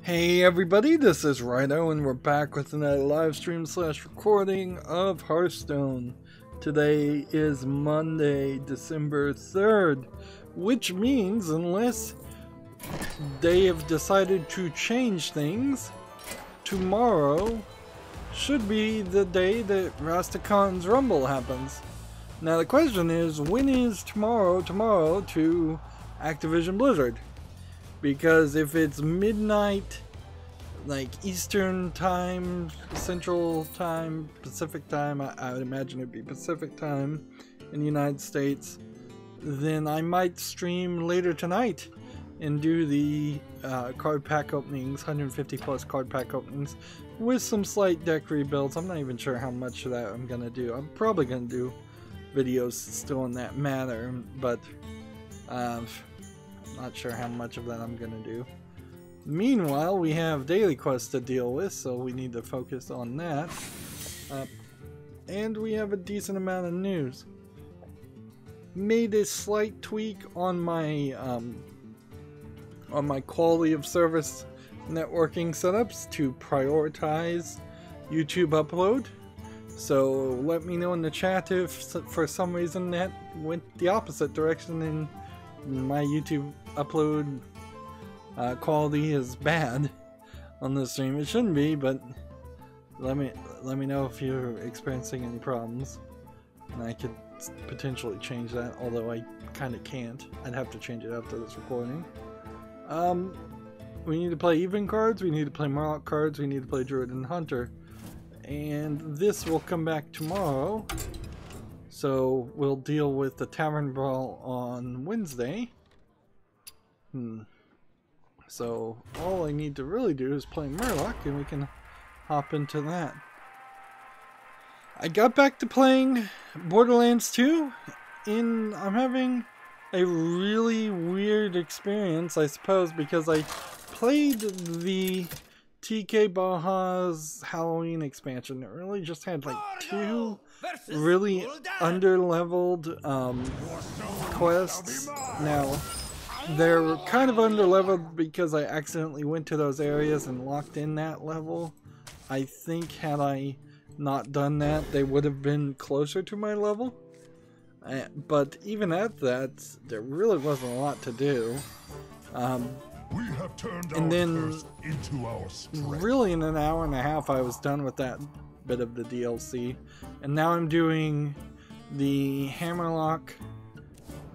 Hey everybody, this is Rydo and we're back with another live stream / recording of Hearthstone. Today is Monday, December 3rd, which means unless they have decided to change things, tomorrow should be the day that Rastakon's Rumble happens. Now the question is, when is tomorrow to Activision Blizzard? Because if it's midnight, like Eastern time, Central time, Pacific time, I would imagine it'd be Pacific time in the United States, then I might stream later tonight and do the card pack openings, 150 plus card pack openings, with some slight deck rebuilds. I'm not even sure how much of that I'm gonna do. I'm probably gonna do videos still in that manner, but not sure how much of that I'm gonna do. Meanwhile, we have daily quests to deal with, so we need to focus on that. And we have a decent amount of news. Made a slight tweak on my quality of service networking setups to prioritize YouTube upload. So let me know in the chat if for some reason that went the opposite direction and my YouTube upload quality is bad on the stream. It shouldn't be, but let me know if you're experiencing any problems, and I could potentially change that, although I kind of can't. I'd have to change it after this recording. We need to play even cards, we need to play Murloc cards, we need to play Druid and Hunter, and this will come back tomorrow. So we'll deal with the Tavern Brawl on Wednesday. So all I need to really do is play Murloc and we can hop into that. I got back to playing Borderlands 2 and I'm having a really weird experience, I suppose, because I played the TK Baja's Halloween expansion. It really just had like two really under-leveled quests. Now, they're kind of under-leveled because I accidentally went to those areas and locked in that level. I think had I not done that, they would have been closer to my level. But even at that, there really wasn't a lot to do. We have turned and then into our strength. Really in an hour and a half I was done with that bit of the DLC, and now I'm doing the Hammerlock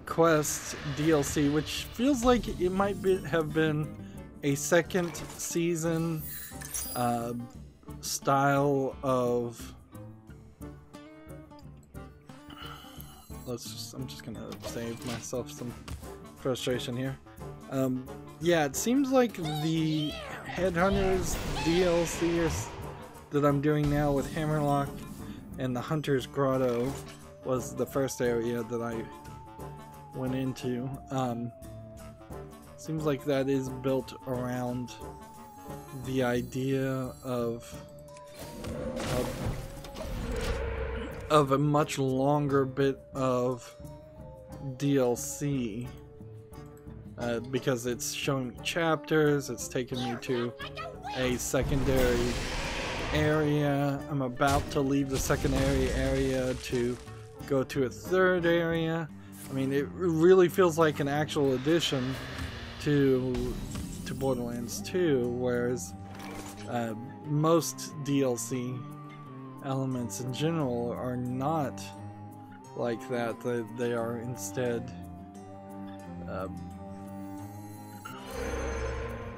Quest DLC, which feels like it might have been a second season style of I'm just gonna save myself some frustration here. Yeah, it seems like the Headhunters DLC that I'm doing now with Hammerlock and the Hunter's Grotto was the first area that I went into. Seems like that is built around the idea of a much longer bit of DLC. Because it's showing me chapters, it's taking me to a secondary area. I'm about to leave the secondary area to go to a third area. I mean, it really feels like an actual addition to Borderlands 2, whereas most DLC elements in general are not like that. They are instead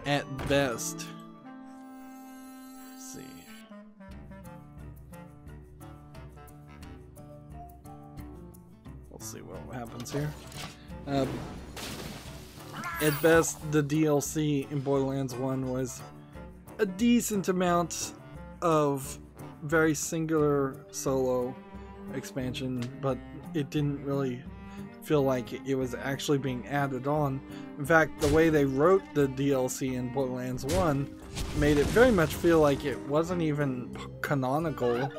at best. Let's see. We'll see what happens here. At best, the DLC in Borderlands 1 was a decent amount of very singular solo expansion, but it didn't really feel like it was actually being added on. In fact, the way they wrote the DLC in Borderlands 1 made it very much feel like it wasn't even canonical,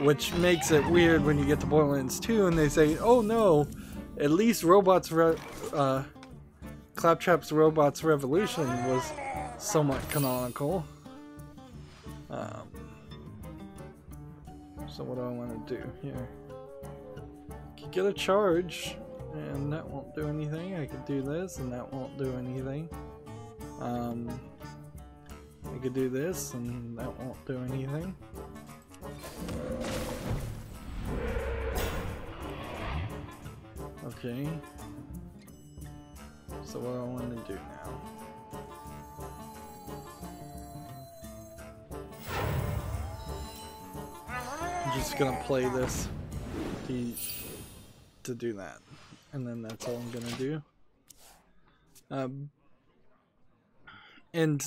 which makes it weird when you get to Borderlands 2 and they say, oh no, at least Claptrap's Robots Revolution was somewhat canonical. So what do I want to do here? I could get a charge, and that won't do anything. I could do this, and that won't do anything. I could do this, and that won't do anything. Okay. So what do I want to do now? I'm just gonna play this to do that, and then that's all I'm gonna do. And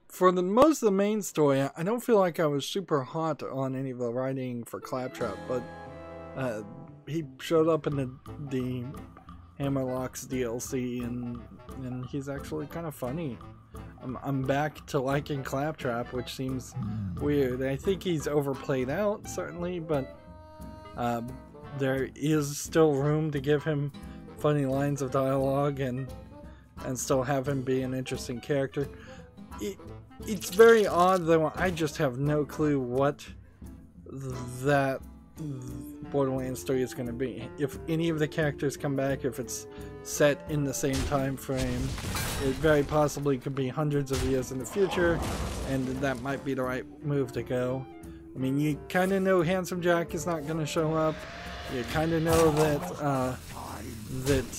for most of the main story, I don't feel like I was super hot on any of the writing for Claptrap, but he showed up in the Hammerlock's DLC, and he's actually kind of funny. I'm back to liking Claptrap, which seems weird. I think he's overplayed out, certainly, but there is still room to give him funny lines of dialogue and still have him be an interesting character. It's very odd, though. I just have no clue what that Borderlands story is going to be. If any of the characters come back, if it's set in the same time frame, it very possibly could be hundreds of years in the future, and that might be the right move to go. I mean, you kind of know Handsome Jack is not going to show up. You kind of know that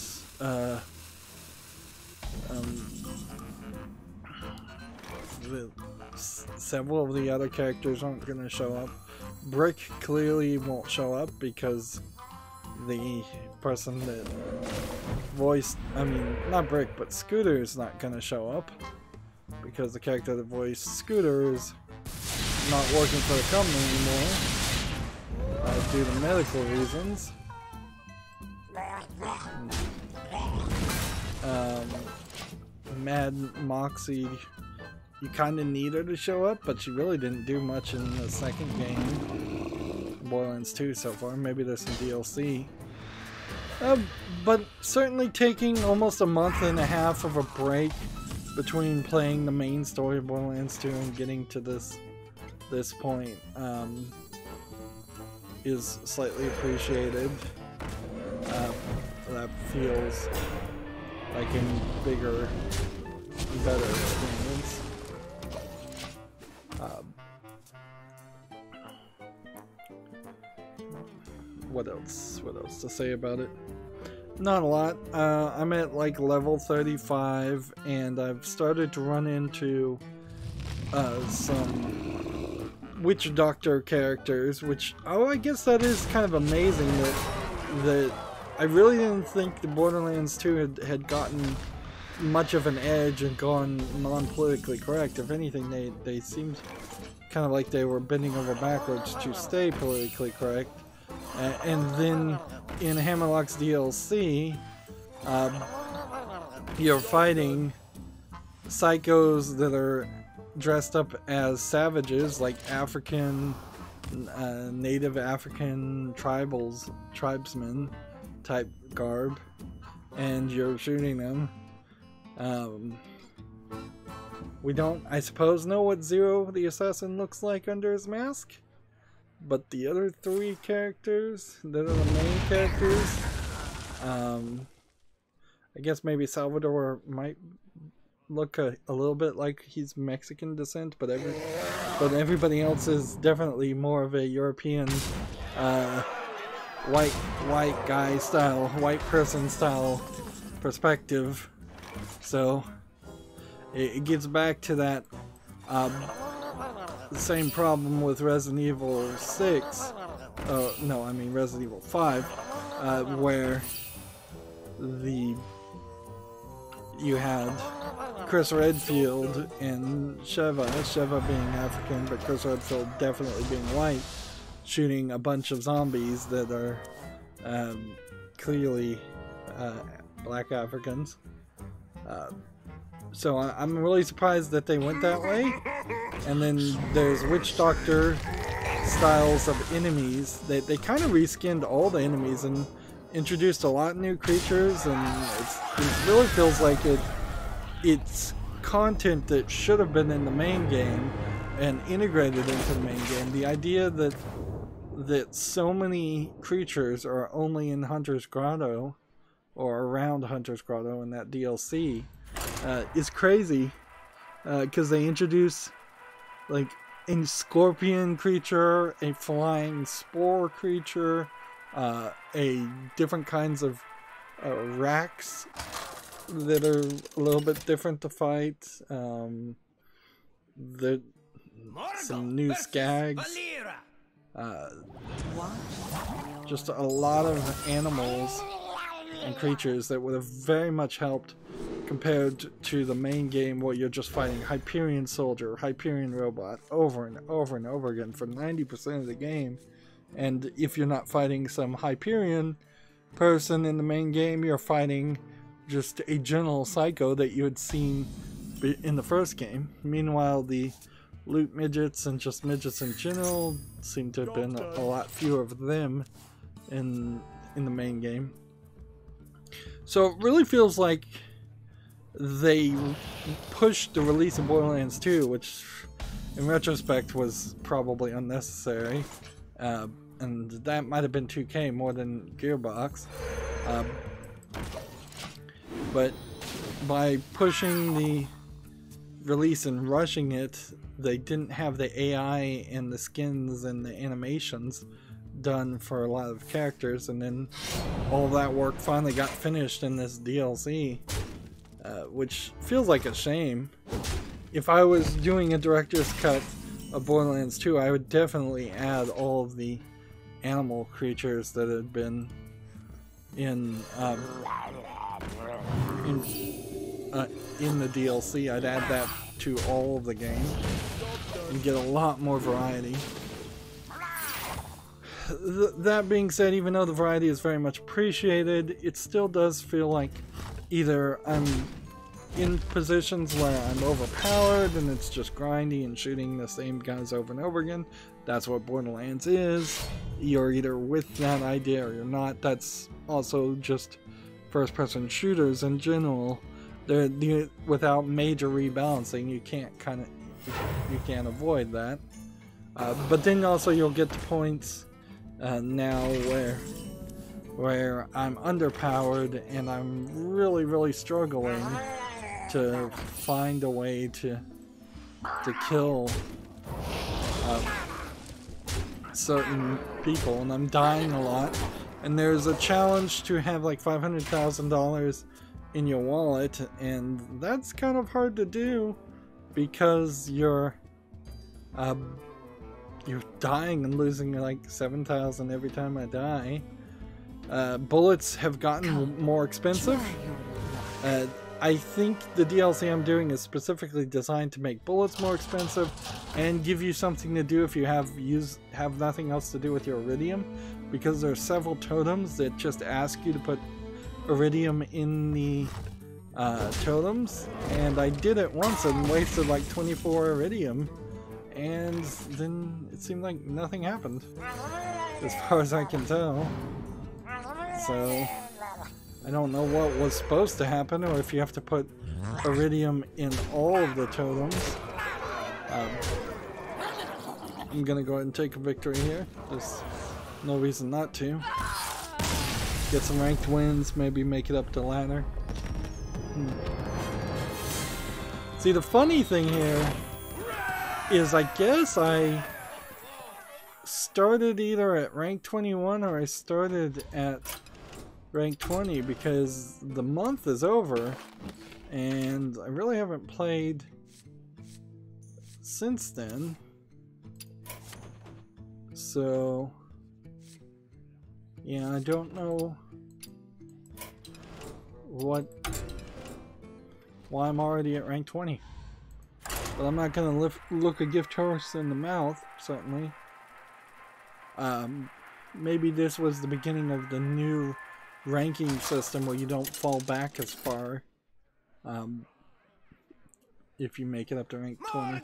several of the other characters aren't going to show up. Brick clearly won't show up because the person that voiced, I mean, not Brick, but Scooter is not going to show up because the character that voiced Scooter is not working for the company anymore due to medical reasons. Mad Moxie, you kind of need her to show up, but she really didn't do much in the second game, Borderlands 2 so far. Maybe there's some DLC. But certainly taking almost a month and a half of a break between playing the main story of Borderlands 2 and getting to this point is slightly appreciated. That feels like a bigger, better experience. What else to say about it? Not a lot. I'm at like level 35, and I've started to run into some witch doctor characters, which, I guess that is kind of amazing that I really didn't think the Borderlands 2 had gotten much of an edge and gone non-politically correct. If anything, they seemed kind of like they were bending over backwards to stay politically correct. And then in Hammerlock's DLC, you're fighting psychos that are dressed up as savages, like African, native African tribesmen type garb, and you're shooting them. We don't, I suppose, know what Zero the Assassin looks like under his mask, but the other three characters that are the main characters, I guess maybe Salvador might look a little bit like he's Mexican descent, but everybody else is definitely more of a European, white guy style, white person style perspective. So it gets back to that same problem with Resident Evil 6. No, I mean Resident Evil 5, where you had Chris Redfield and Sheva being African, but Chris Redfield definitely being white, shooting a bunch of zombies that are clearly black Africans. So I'm really surprised that they went that way. And then there's Witch Doctor styles of enemies. They kind of reskinned all the enemies and introduced a lot of new creatures, and it really feels like it's content that should have been in the main game and integrated into the main game. The idea that so many creatures are only in Hunter's Grotto or around Hunter's Grotto in that DLC is crazy, because they introduce like a scorpion creature, a flying spore creature, a different kinds of racks that are a little bit different to fight. Some new skags. Just a lot of animals and creatures that would have very much helped compared to the main game, where you're just fighting Hyperion soldier, Hyperion robot over and over and over again for 90% of the game. And if you're not fighting some Hyperion person in the main game, you're fighting just a general psycho that you had seen in the first game. Meanwhile, the loot midgets and just midgets in general seem to have been a lot fewer of them in the main game. So it really feels like they pushed the release of Borderlands 2, which in retrospect was probably unnecessary, and that might have been 2K more than Gearbox, but by pushing the release and rushing it, they didn't have the AI and the skins and the animations done for a lot of characters, and then all that work finally got finished in this DLC, which feels like a shame. If I was doing a director's cut of Borderlands 2, I would definitely add all of the animal creatures that had been in the DLC. I'd add that to all of the game and get a lot more variety. That being said, even though the variety is very much appreciated, it still does feel like either I'm in positions where I'm overpowered and it's just grinding and shooting the same guys over and over again. That's what Borderlands is. You're either with that idea or you're not. That's also just first-person shooters in general. Without major rebalancing, you can't avoid that. But then also you'll get to points now where I'm underpowered and I'm really struggling to find a way to kill certain people, and I'm dying a lot. And there's a challenge to have like $500,000 in your wallet, and that's kind of hard to do because you're dying and losing like 7,000 every time I die. Bullets have gotten more expensive. I think the DLC I'm doing is specifically designed to make bullets more expensive and give you something to do if you have nothing else to do with your iridium, because there are several totems that just ask you to put iridium in the totems, and I did it once and wasted like 24 iridium, and then it seemed like nothing happened as far as I can tell. So I don't know what was supposed to happen, or if you have to put iridium in all of the totems. I'm gonna go ahead and take a victory here. There's no reason not to. Get some ranked wins, maybe make it up to ladder. See, the funny thing here is I guess I started either at rank 21 or I started at rank 20, because the month is over and I really haven't played since then. So yeah, I don't know why I'm already at rank 20. But I'm not gonna look a gift horse in the mouth, certainly. Maybe this was the beginning of the new ranking system where you don't fall back as far if you make it up to rank 20.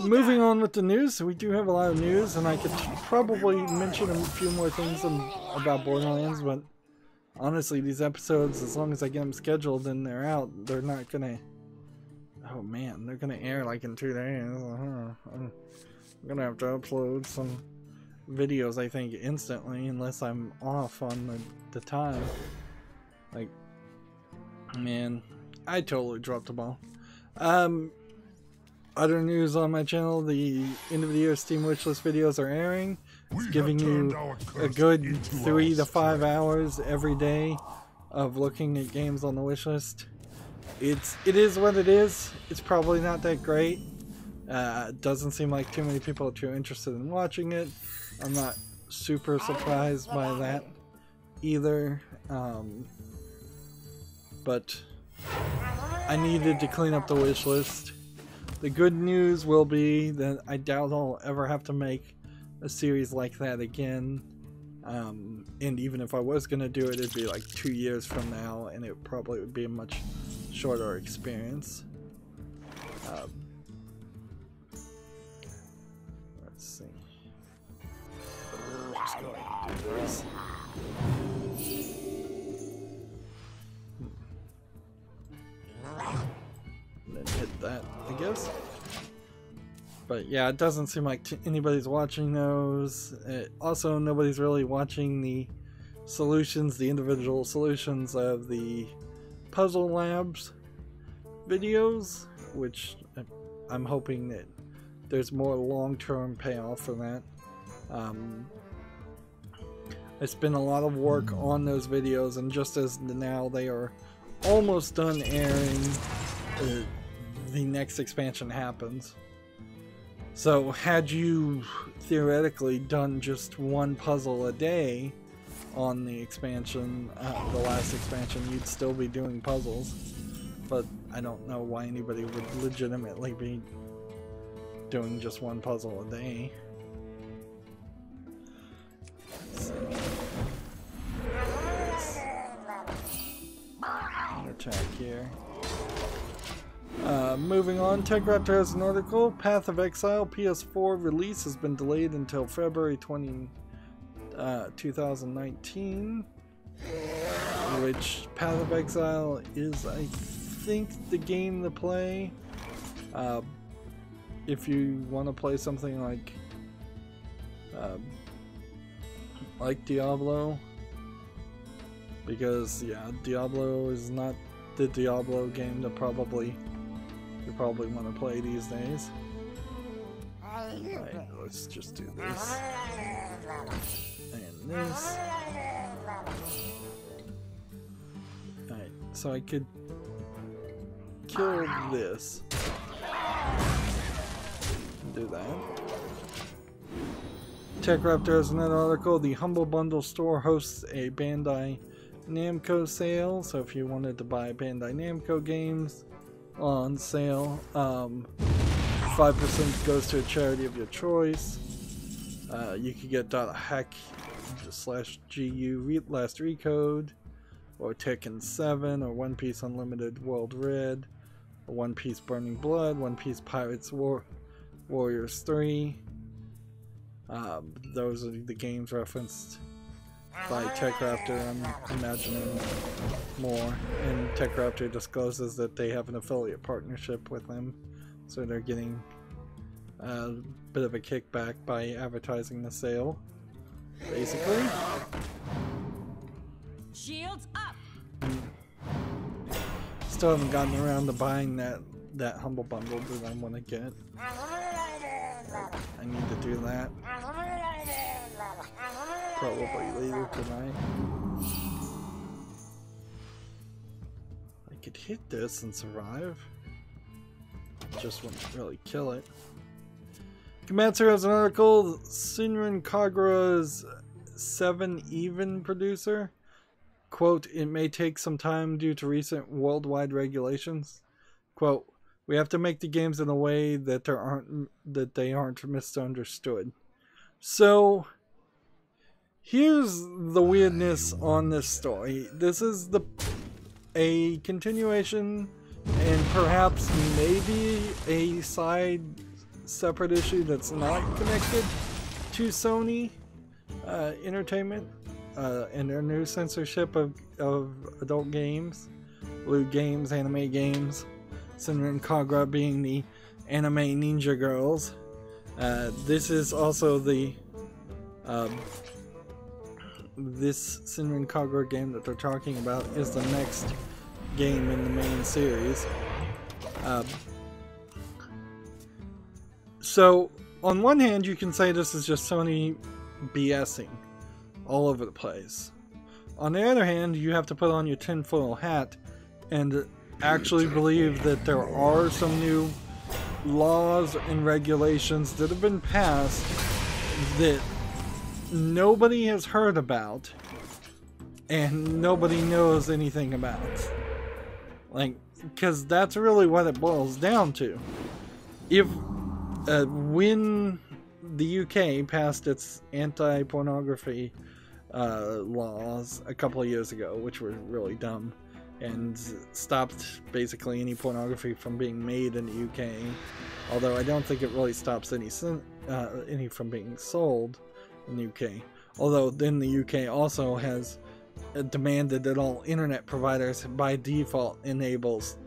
Moving on with the news, we do have a lot of news, and I could probably mention a few more things about Borderlands, but honestly, these episodes, as long as I get them scheduled and they're out, they're not gonna Oh man, they're gonna air like in 2 days. I'm gonna have to upload some videos, I think, instantly, unless I'm off on the time. Like, man, I totally dropped the ball. Other news on my channel, the end of the year Steam wishlist videos are airing. It's giving you a good 3 to 5 hours every day of looking at games on the wishlist. It is what it is. It's probably not that great. It doesn't seem like too many people are too interested in watching it. I'm not super surprised by that either. But I needed to clean up the wish list. The good news will be that I doubt I'll ever have to make a series like that again. And even if I was going to do it, it'd be like 2 years from now, and it probably would be a much shorter experience. Let's see. Just go ahead and do this. And then hit that, I guess. But yeah, it doesn't seem like anybody's watching those. Also, nobody's really watching the solutions, the individual solutions of the Puzzle Labs videos, which I'm hoping that there's more long-term payoff for that. I spent a lot of work on those videos, and just as now they are almost done airing, the next expansion happens. So had you theoretically done just one puzzle a day on the expansion, the last expansion, you'd still be doing puzzles. But I don't know why anybody would legitimately be doing just one puzzle a day. Attack here. Moving on, TechRaptor has an article. Path of Exile PS4 release has been delayed until February 2019. Which Path of Exile is, I think, the game to play if you want to play something like Diablo. Because yeah, Diablo is not the Diablo game that you probably want to play these days. Alright, let's just do this. And this. Alright, so I could kill this. Do that. TechRaptor has another article. The Humble Bundle store hosts a Bandai Namco sale, so if you wanted to buy Bandai Namco games on sale, 5% goes to a charity of your choice. You could get .hack/GU last recode, or Tekken 7, or One Piece Unlimited World Red, or One Piece Burning Blood, One Piece Pirates Warriors 3. Those are the games referenced by TechRaptor. I'm imagining more, and TechRaptor discloses that they have an affiliate partnership with them, so they're getting a bit of a kickback by advertising the sale, basically. Shields up. Still haven't gotten around to buying that Humble Bundle that I want to get. I need to do that. Probably later tonight. I could hit this and survive. Just wouldn't really kill it. Komatsu has an article. Sunrin Kagura's 7 Even producer. Quote, it may take some time due to recent worldwide regulations. Quote, we have to make the games in a way that they aren't misunderstood. So here's the weirdness on this story. This is a continuation and perhaps maybe a side separate issue that's not connected to Sony Entertainment and their new censorship of adult games, lewd games, anime games. Senran Kagura being the anime ninja girls. This is also the this Senran Kagura game that they're talking about is the next game in the main series. So on one hand, you can say this is just Sony BSing all over the place. On the other hand, you have to put on your tinfoil hat and actually believe that there are some new laws and regulations that have been passed that nobody has heard about and nobody knows anything about. Like, because that's really what it boils down to. If when the UK passed its anti-pornography laws a couple of years ago, which were really dumb, and stopped basically any pornography from being made in the UK, although I don't think it really stops any from being sold in the UK. Although then the UK also has demanded that all internet providers by default enables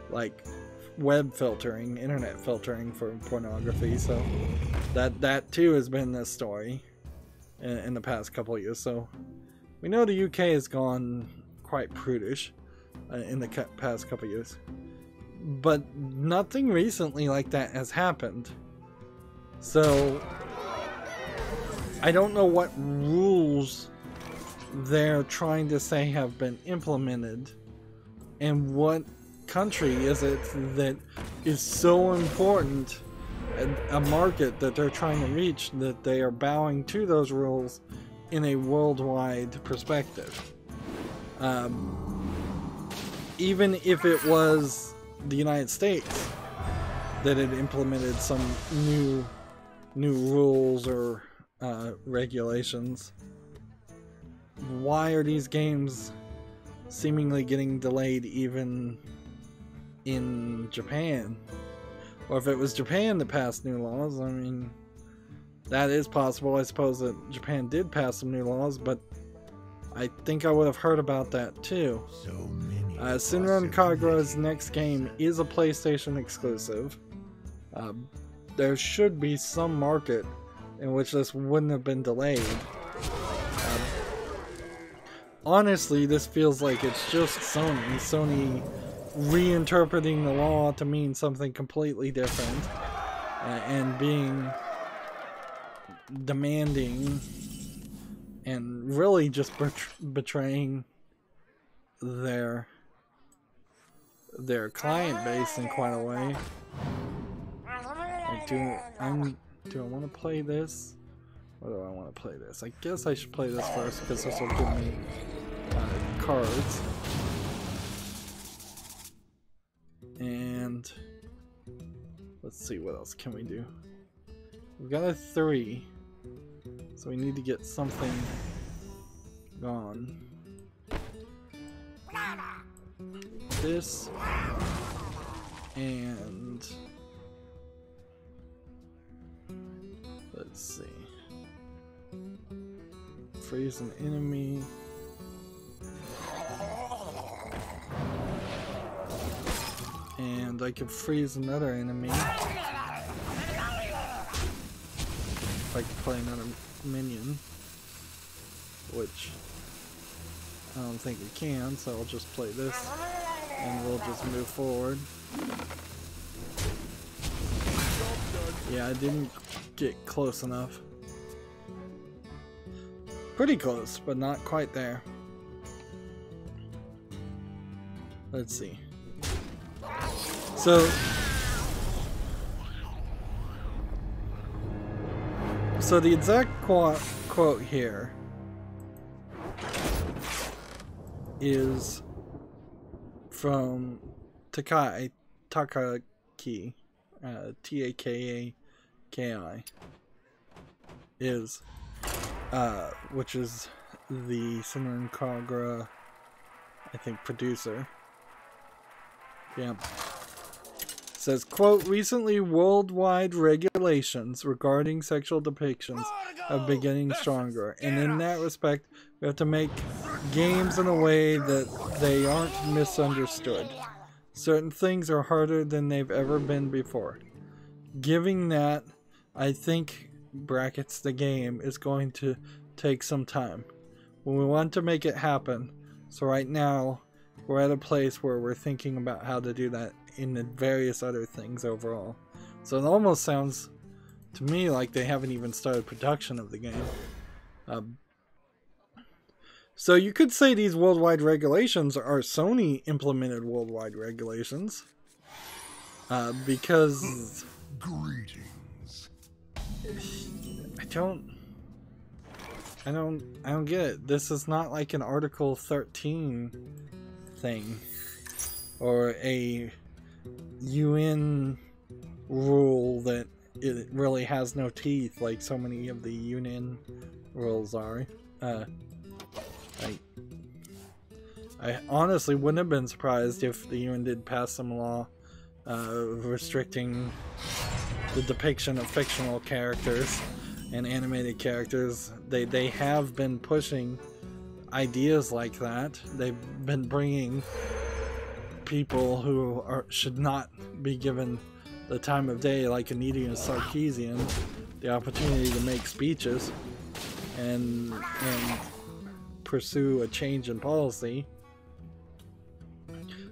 like web filtering, internet filtering for pornography, so that too has been the story in the past couple of years. So we know the UK has gone quite prudish in the past couple of years, but nothing recently like that has happened. So I don't know what rules they're trying to say have been implemented, and what country is it that is so important, a market that they're trying to reach, that they are bowing to those rules in a worldwide perspective. Even if it was the United States that had implemented some new rules or regulations, why are these games seemingly getting delayed even in Japan? Or if it was Japan that passed new laws, I mean, that is possible. I suppose that Japan did pass some new laws, but I think I would have heard about that too. Senran Kagura's next game is a PlayStation exclusive. There should be some market in which this wouldn't have been delayed. Honestly, this feels like it's just Sony reinterpreting the law to mean something completely different, and being demanding and really just betraying their client base in quite a way. Like, do I want to play this? Or do I want to play this? I guess I should play this first, because this will give me cards. And let's see, what else can we do? We've got a 3, so we need to get something gone. This and let's see. Freeze an enemy. And I could freeze another enemy. If I could play another minion. Which I don't think we can, so I'll just play this. And we'll just move forward. Yeah, I didn't get close enough. Pretty close, but not quite there. Let's see. So the exact quote here is from Takaki, Takaki, is which is the Senran Kagura, I think, producer. Yeah. Says, quote, recently worldwide regulations regarding sexual depictions are beginning stronger, and in that respect we have to make games in a way that they aren't misunderstood. Certain things are harder than they've ever been before. Giving that, I think, brackets the game, is going to take some time. When we want to make it happen. So right now, we're at a place where we're thinking about how to do that in the various other things overall. So it almost sounds to me like they haven't even started production of the game. So you could say these worldwide regulations are Sony implemented worldwide regulations. Because Greetings. I don't get it. This is not like an Article 13 thing or a UN rule that it really has no teeth like so many of the UN rules are. I honestly wouldn't have been surprised if the UN did pass some law restricting the depiction of fictional characters and animated characters. They have been pushing ideas like that. They've been bringing people who should not be given the time of day, like Yeti and Sarkeesian, the opportunity to make speeches and pursue a change in policy.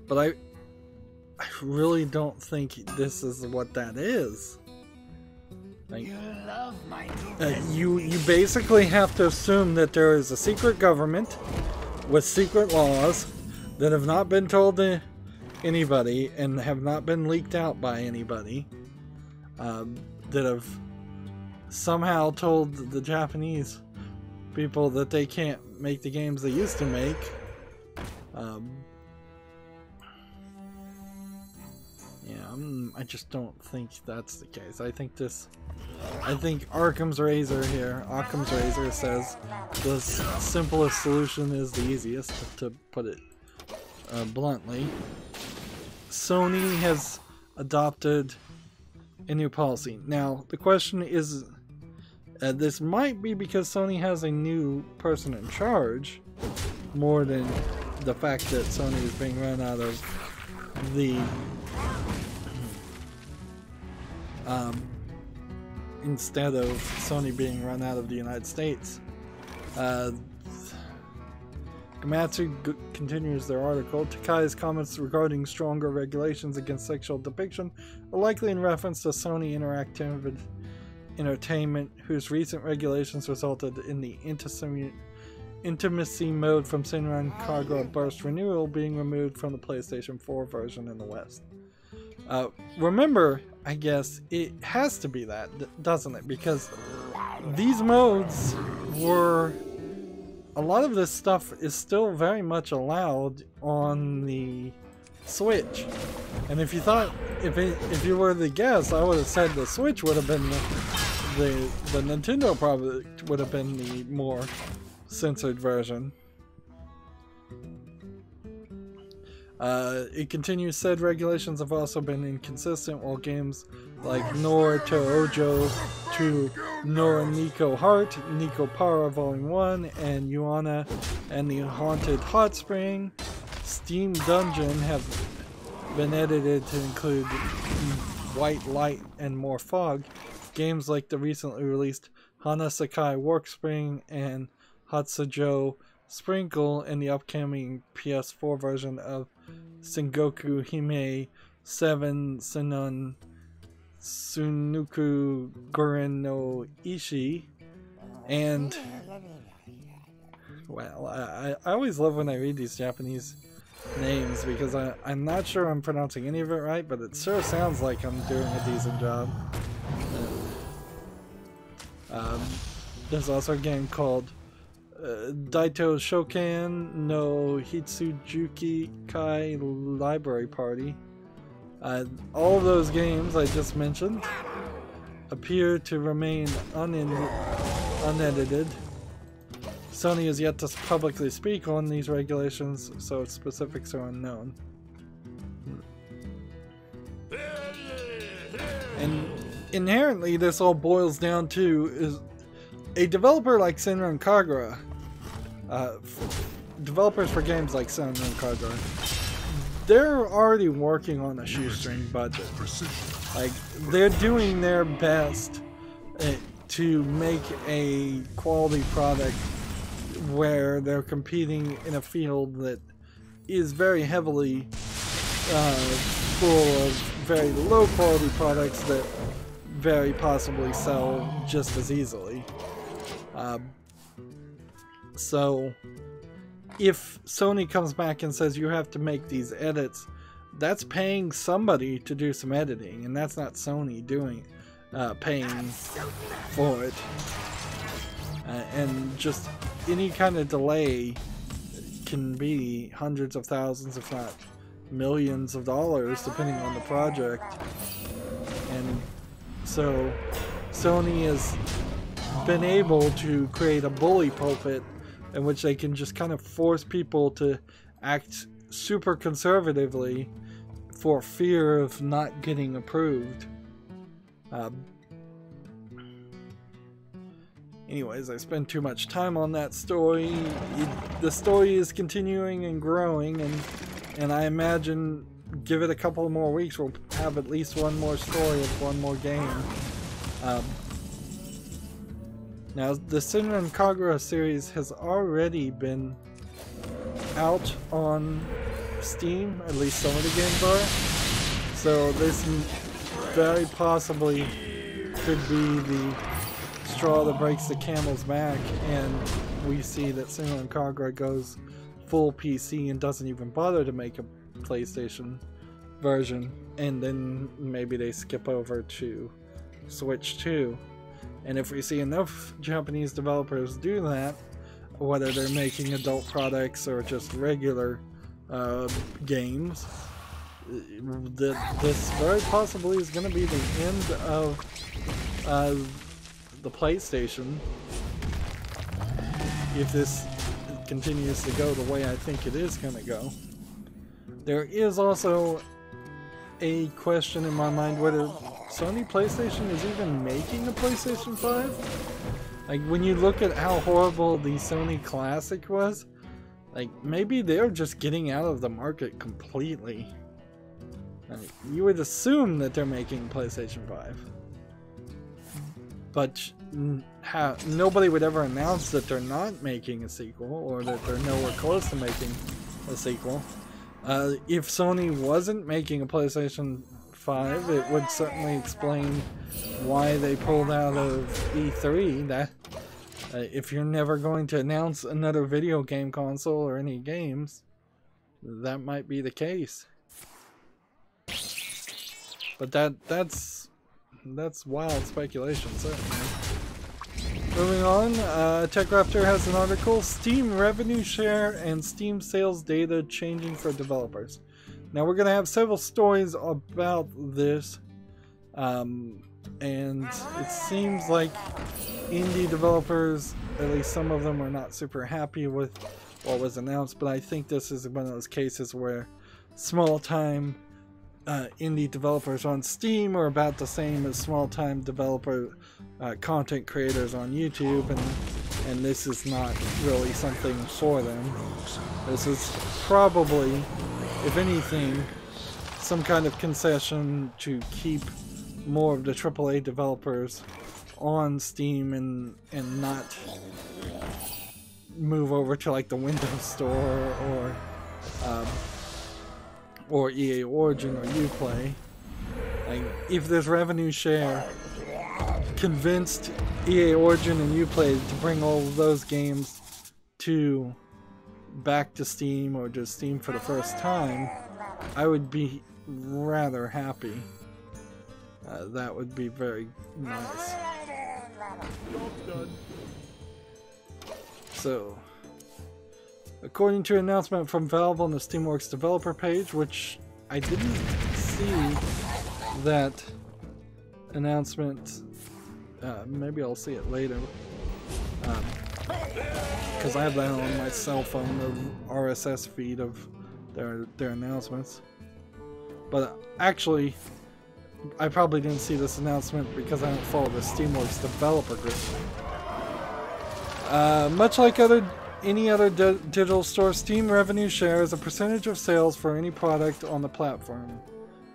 But I really don't think this is what that is. Like, you basically have to assume that there is a secret government with secret laws that have not been told to anybody and have not been leaked out by anybody, that have somehow told the Japanese people that they can't make the games they used to make. I just don't think that's the case. I think Occam's Razor says the simplest solution is the easiest, to put it bluntly. Sony has adopted a new policy. Now, the question is, this might be because Sony has a new person in charge, more than the fact that Sony is being run out of the instead of Sony being run out of the United States. Gamatsu continues their article. Takai's comments regarding stronger regulations against sexual depiction are likely in reference to Sony Interactive Entertainment, whose recent regulations resulted in the intimacy mode from Senran Kagura Burst Renewal being removed from the PlayStation 4 version in the West. Remember, I guess, it has to be that, doesn't it? Because these modes were... A lot of this stuff is still very much allowed on the Switch. And if you thought, if you were the guess, I would have said the Switch would have been the Nintendo product would have been the more censored version. It continues, said regulations have also been inconsistent, while games like Nor to Ojo to Nora Nico Heart, Nico Para Volume 1, and Yuana and the Haunted Hot Spring Steam Dungeon have been edited to include White Light and More Fog. Games like the recently released Hana Sakai Work Spring and Hatsujo Sprinkle and the upcoming PS4 version of Sengoku Hime 7 Senun Sunuku Guren no Ishi. And well, I always love when I read these Japanese names because I'm not sure I'm pronouncing any of it right, but it sure sounds like I'm doing a decent job. There's also a game called Daito Shokan no Hitsujuki Kai Library Party. All of those games I just mentioned appear to remain unedited. Sony has yet to publicly speak on these regulations, so specifics are unknown. And inherently, this all boils down to is a developer like Senran Kagura, developers for games like Senran Kagura, they're already working on a shoestring budget. Like, they're doing their best to make a quality product where they're competing in a field that is very heavily full of very low quality products that very possibly sell just as easily. So if Sony comes back and says you have to make these edits, that's paying somebody to do some editing, and that's not Sony doing paying for it. And just any kind of delay can be hundreds of thousands, if not millions of dollars, depending on the project. And so Sony has been able to create a bully pulpit in which they can just kind of force people to act super conservatively for fear of not getting approved. Anyways, I spent too much time on that story. The story is continuing and growing, and I imagine, give it a couple more weeks, we'll have at least one more story of one more game. Now, the Senran Kagura series has already been out on Steam, at least some of the games are. So this very possibly could be the straw that breaks the camel's back, and we see that Senran Kagura goes full PC and doesn't even bother to make a PlayStation version, and then maybe they skip over to Switch 2. And if we see enough Japanese developers do that, whether they're making adult products or just regular games, this very possibly is going to be the end of the PlayStation. If this continues to go the way I think it is going to go. There is also a question in my mind whether Sony PlayStation is even making a PlayStation 5. Like, when you look at how horrible the Sony Classic was, like, maybe they're just getting out of the market completely. Like, you would assume that they're making PlayStation 5. But nobody would ever announce that they're not making a sequel, or that they're nowhere close to making a sequel. If Sony wasn't making a PlayStation 5, it would certainly explain why they pulled out of E3. That if you're never going to announce another video game console or any games, that might be the case. But that's wild speculation, certainly. Moving on, TechRaptor has an article, Steam revenue share and Steam sales data changing for developers. Now we're going to have several stories about this, and it seems like indie developers, at least some of them, are not super happy with what was announced, but I think this is one of those cases where small-time indie developers on Steam are about the same as small-time developer content creators on YouTube, and this is not really something for them. This is probably, if anything, some kind of concession to keep more of the AAA developers on Steam and not move over to like the Windows Store or EA Origin or Uplay. Like, if there's revenue share, convinced EA Origin and Uplay to bring all of those games back to Steam, or just Steam for the first time, I would be rather happy. That would be very nice. So, according to an announcement from Valve on the Steamworks developer page, which I didn't see that announcement, maybe I'll see it later, because I have that on my cell phone, the RSS feed of their announcements. But actually, I probably didn't see this announcement because I don't follow the Steamworks developer group. Much like other any other digital store, Steam revenue share is a percentage of sales for any product on the platform.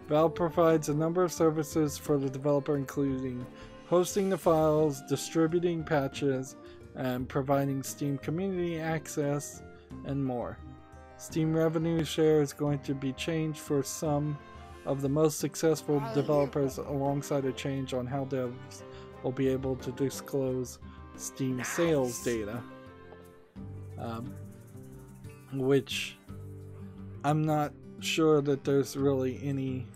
Valve provides a number of services for the developer, including hosting the files, distributing patches, and providing Steam community access, and more. Steam revenue share is going to be changed for some of the most successful developers, alongside a change on how devs will be able to disclose Steam sales data. Which I'm not sure that there's really any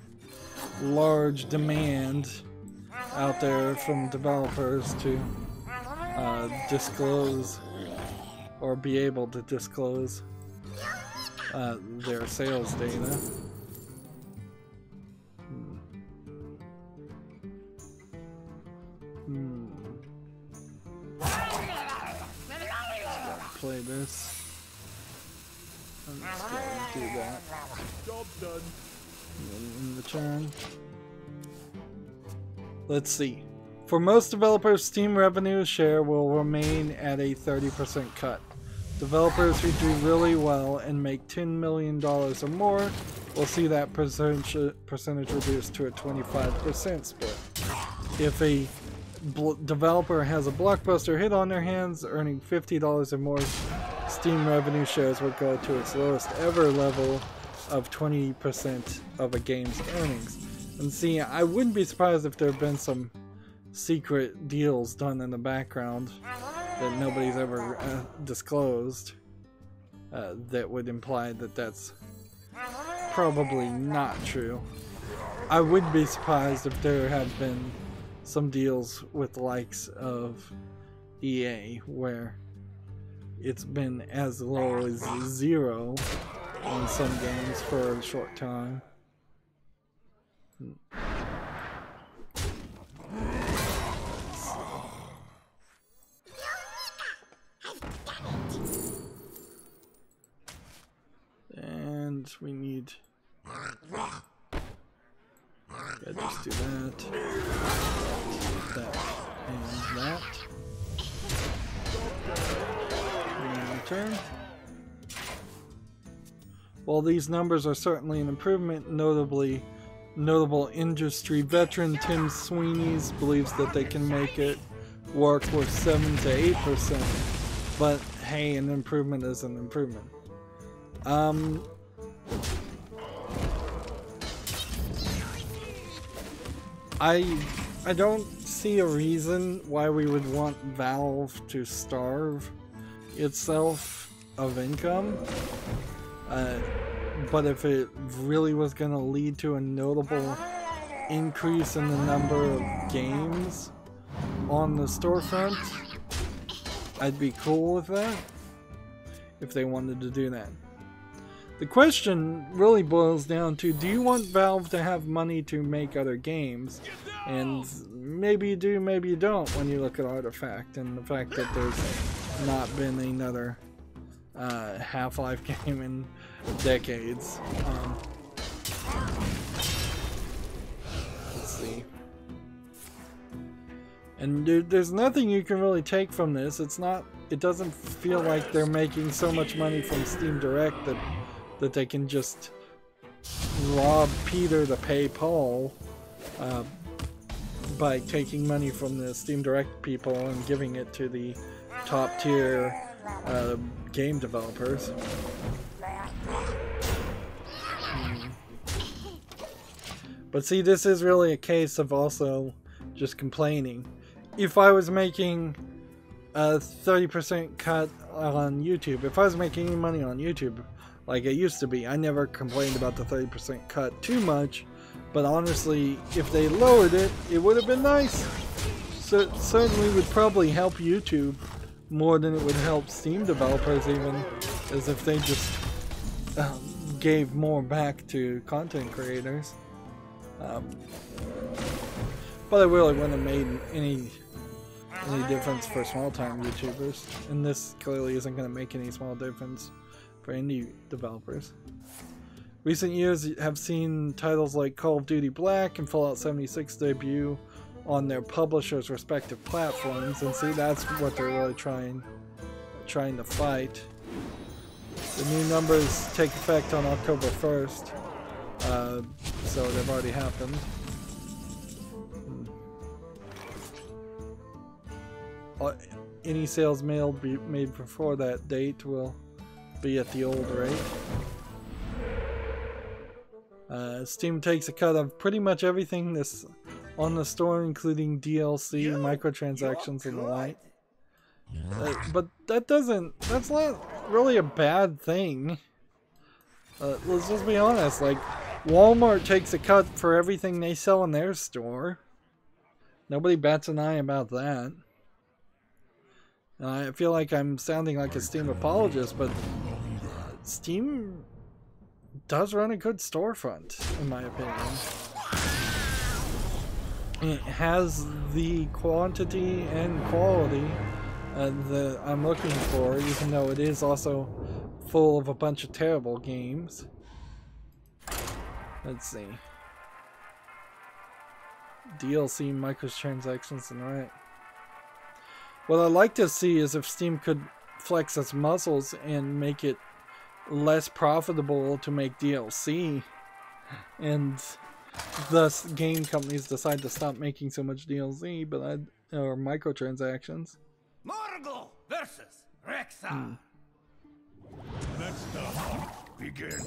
large demand out there from developers to disclose or be able to disclose their sales data. Play this. I'm just going to do that. Job done. In return. Let's see. For most developers, Steam revenue share will remain at a 30% cut. Developers who do really well and make $10 million or more will see that percentage reduced to a 25% split. If a developer has a blockbuster hit on their hands, earning $50 or more, Steam revenue shares will go to its lowest ever level of 20% of a game's earnings. And see, I wouldn't be surprised if there have been some secret deals done in the background that nobody's ever disclosed that would imply that that's probably not true. I would be surprised if there had been some deals with the likes of EA where it's been as low as 0 on some games for a short time. And we need... yeah, just do that. That and that. And return. While these numbers are certainly an improvement, notable industry veteran Tim Sweeney's believes that they can make it work with 7 to 8%. But hey, an improvement is an improvement. I don't see a reason why we would want Valve to starve itself of income. But if it really was going to lead to a notable increase in the number of games on the storefront, I'd be cool with that if they wanted to do that. The question really boils down to, do you want Valve to have money to make other games? And maybe you do, maybe you don't when you look at Artifact and the fact that there's not been another Half-Life game in decades. Let's see. And there's nothing you can really take from this. It doesn't feel like they're making so much money from Steam Direct that they can just rob Peter to pay Paul by taking money from the Steam Direct people and giving it to the top tier game developers. But see, this is really a case of also just complaining. If I was making a 30% cut on YouTube, if I was making any money on YouTube like it used to be, I never complained about the 30% cut too much, but honestly, if they lowered it, it would have been nice. So it certainly would probably help YouTube more than it would help Steam developers, even, as if they just gave more back to content creators. But it really wouldn't have made any difference for small-time YouTubers, and this clearly isn't going to make any small difference for indie developers. Recent years have seen titles like Call of Duty Black and Fallout 76 debut on their publishers' respective platforms, and see, that's what they're really trying trying to fight. The new numbers take effect on October 1st, so they've already happened. Any sales made before that date will be at the old rate. Steam takes a cut of pretty much everything on the store, including DLC, microtransactions, and the like. But that's not really a bad thing. Let's just be honest, like, Walmart takes a cut for everything they sell in their store. Nobody bats an eye about that. And I feel like I'm sounding like a Steam apologist, but Steam does run a good storefront, in my opinion. It has the quantity and quality that I'm looking for, even though it is also full of a bunch of terrible games. Let's see. DLC, microtransactions, and right. What I'd like to see is if Steam could flex its muscles and make it less profitable to make DLC, and thus game companies decide to stop making so much DLC, or microtransactions. Morgul versus Rexa. Let the hunt begin.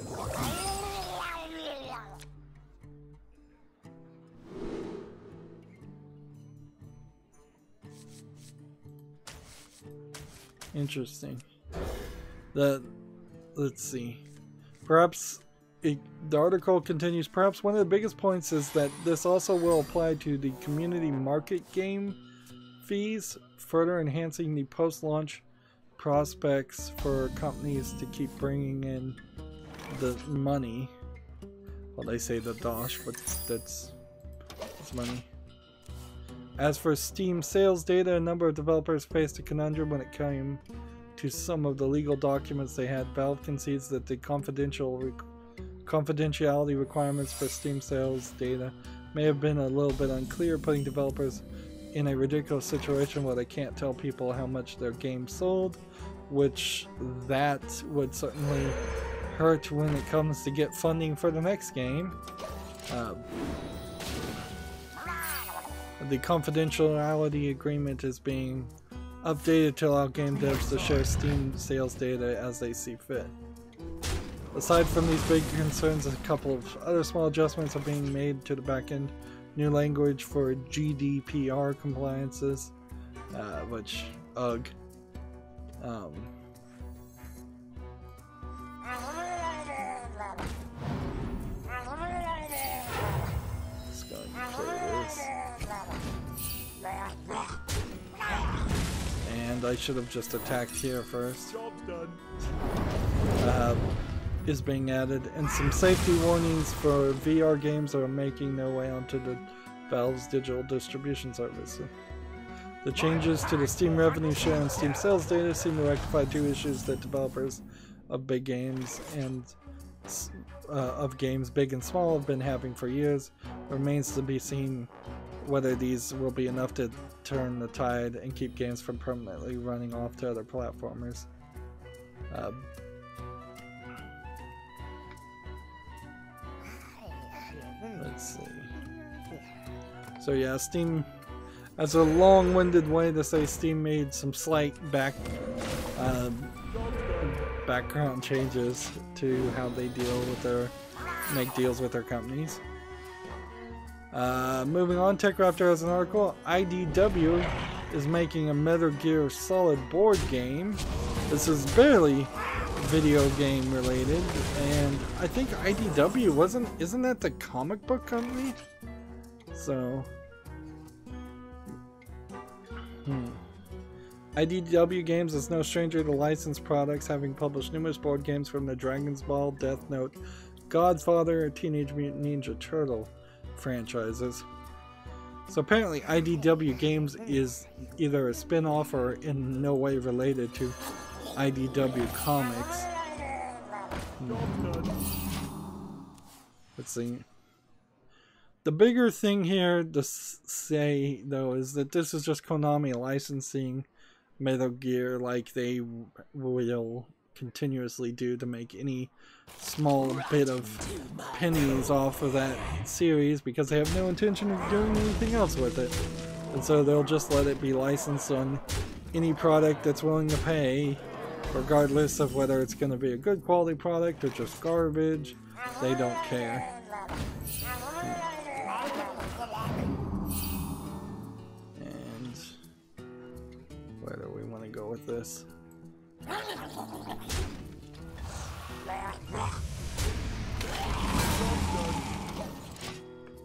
Interesting. Let's see. Perhaps the article continues. Perhaps one of the biggest points is that this also will apply to the community market game fees, further enhancing the post-launch prospects for companies to keep bringing in the money. Well, they say the dosh, but that's money. As for Steam sales data, a number of developers faced a conundrum when it came to some of the legal documents they had. Valve concedes that the confidentiality requirements for Steam sales data may have been a little bit unclear, putting developers in a ridiculous situation where they can't tell people how much their game sold, which that would certainly hurt when it comes to get funding for the next game. The confidentiality agreement is being updated to allow game devs to share Steam sales data as they see fit. Aside from these big concerns, a couple of other small adjustments are being made to the backend. New language for GDPR compliances, which, ugh. Let's go and play this. And I should have just attacked here first. Job's done. Is being added, and some safety warnings for VR games are making their way onto the Valve's digital distribution service. The changes to the Steam revenue share and Steam sales data seem to rectify two issues that developers of big games and of games big and small have been having for years. Remains to be seen whether these will be enough to turn the tide and keep games from permanently running off to other platformers. Let's see. So yeah, Steam, as a long-winded way to say, Steam made some slight background changes to how they make deals with their companies. Moving on, TechRaptor has an article. IDW is making a Metal Gear Solid board game. This is barely video game related, and I think IDW isn't that the comic book company? So IDW Games is no stranger to licensed products, having published numerous board games from the Dragon's Ball, Death Note, Godfather, Teenage Mutant Ninja Turtle franchises. So apparently IDW Games is either a spin-off or in no way related to IDW Comics. Let's see. The bigger thing here to say, though, is that this is just Konami licensing Metal Gear like they will continuously do to make any small bit of pennies off of that series, because they have no intention of doing anything else with it. And so they'll just let it be licensed on any product that's willing to pay, regardless of whether it's going to be a good quality product or just garbage. They don't care. And where do we want to go with this?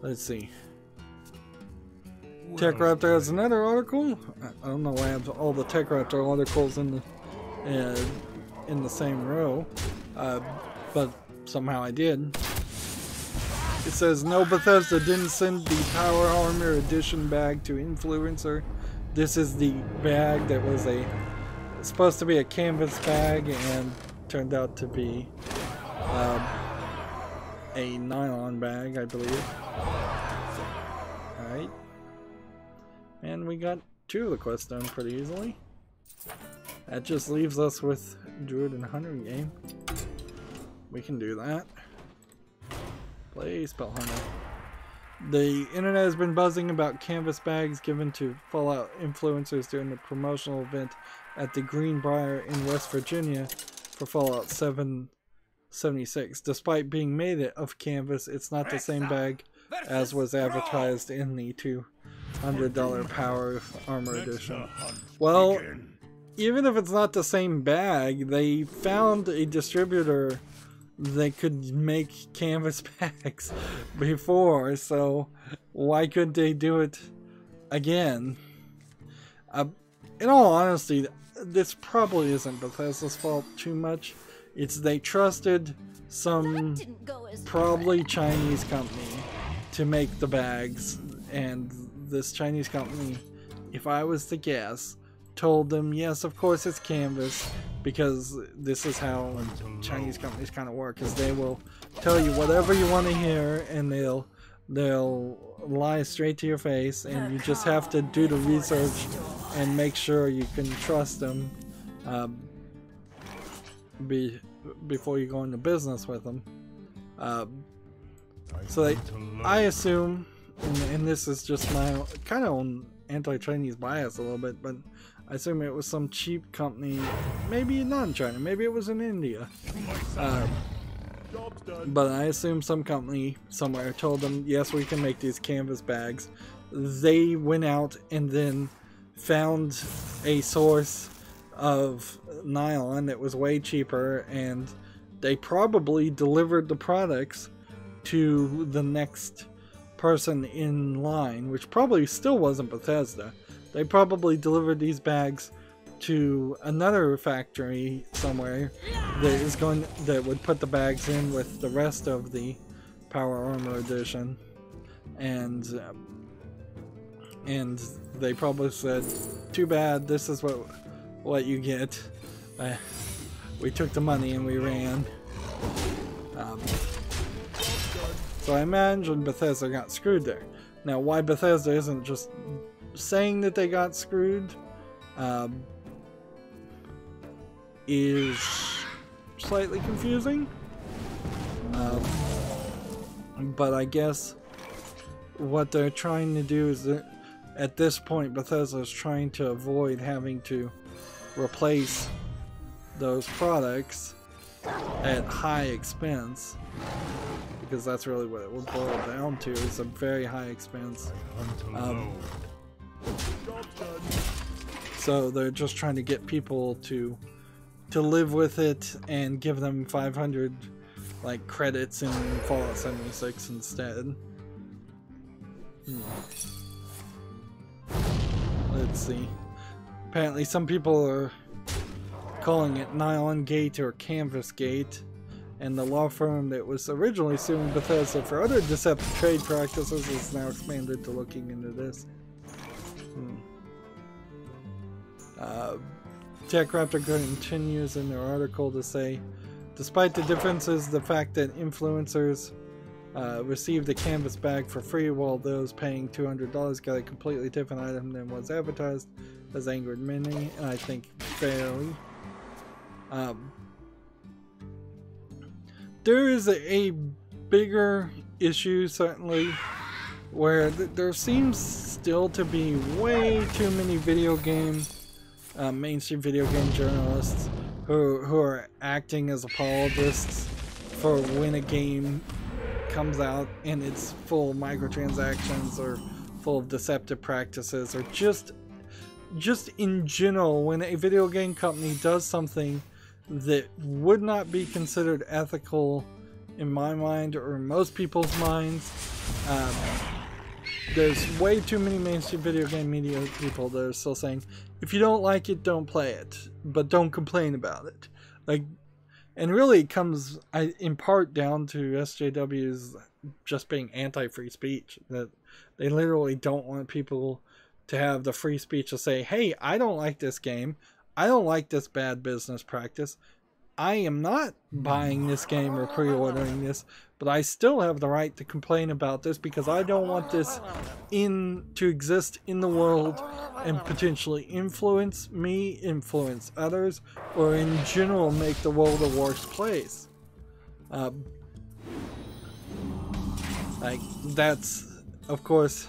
Let's see. Tech Raptor has another article. I don't know why I have all the Tech Raptor articles in the same row, but somehow I did. It says, no, Bethesda didn't send the Power Armor Edition bag to Influencer. This is the bag that was supposed to be a canvas bag and turned out to be a nylon bag, I believe. Alright. And we got 2 of the quests done pretty easily. That just leaves us with Druid and Hunter game. We can do that. Play Spell Hunter. The internet has been buzzing about canvas bags given to Fallout influencers during the promotional event at the Greenbrier in West Virginia for Fallout 76. Despite being made of canvas, it's not the same bag as was advertised in the $200 Power Armor Edition. Well, even if it's not the same bag, they found a distributor that could make canvas bags before, so why couldn't they do it again? In all honesty, this probably isn't Bethesda's fault too much. It's they trusted some probably Chinese company to make the bags, and this Chinese company, if I was to guess, told them, yes, of course it's canvas, because this is how Chinese companies kind of work, is they will tell you whatever you want to hear, and they'll lie straight to your face, and you just have to do the research and make sure you can trust them before you go into business with them. So I assume, and this is just my kind of own anti-Chinese bias a little bit, but I assume it was some cheap company, maybe not in China, maybe it was in India. But I assume some company somewhere told them, yes, we can make these canvas bags. They went out and then found a source of nylon that was way cheaper, and they probably delivered the products to the next person in line, which probably still wasn't Bethesda. They probably delivered these bags to another factory somewhere that would put the bags in with the rest of the Power Armor Edition, and they probably said, too bad, this is what you get. We took the money and we ran. So I imagine Bethesda got screwed there. Now, why Bethesda isn't just saying that they got screwed is slightly confusing. But I guess what they're trying to do is that at this point Bethesda is trying to avoid having to replace those products at high expense, because that's really what it will boil down to, is a very high expense. So they're just trying to get people to live with it and give them 500 like credits in Fallout 76 instead. Let's see. Apparently some people are calling it Nylon Gate or Canvas Gate, and the law firm that was originally suing Bethesda for other deceptive trade practices is now expanded to looking into this. TechRaptor continues in their article to say, despite the differences, the fact that influencers Received a canvas bag for free, while those paying $200 got a completely different item than was advertised, has angered many, and I think fairly. There is a bigger issue, certainly, where there seems still to be way too many mainstream video game journalists who are acting as apologists for when a game comes out and it's full of microtransactions or full of deceptive practices, or just in general when a video game company does something that would not be considered ethical in my mind or in most people's minds. There's way too many mainstream video game media people that are still saying, if you don't like it, don't play it, but don't complain about it. Like, and really it comes in part down to SJWs just being anti-free speech. That they literally don't want people to have the free speech to say, hey, I don't like this game. I don't like this bad business practice. I am not buying this game or pre-ordering this, but I still have the right to complain about this because I don't want this to exist in the world and potentially influence me, influence others, or in general make the world a worse place. Like, that's, of course,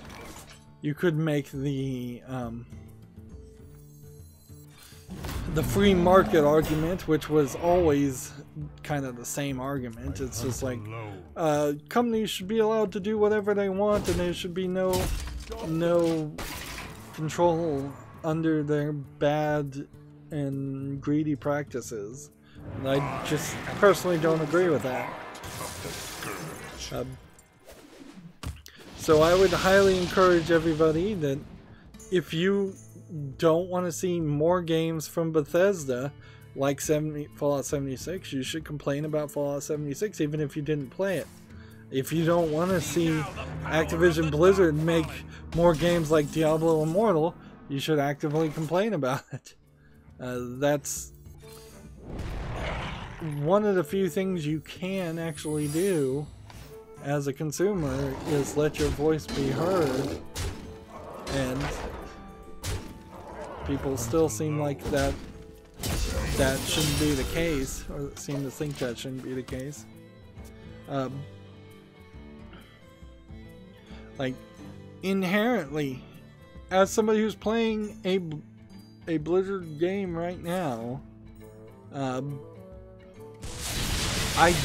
you could make the free market argument, which was always kind of the same argument. It's just like, companies should be allowed to do whatever they want, and there should be no control under their bad and greedy practices. And I just personally don't agree with that. So I would highly encourage everybody that if you don't want to see more games from Bethesda like Fallout 76, you should complain about Fallout 76 even if you didn't play it. If you don't want to see Activision Blizzard make more games like Diablo Immortal, you should actively complain about it. That's one of the few things you can actually do as a consumer, is let your voice be heard, and people still seem like that shouldn't be the case, or seem to think that shouldn't be the case. Like, inherently, as somebody who's playing a Blizzard game right now, I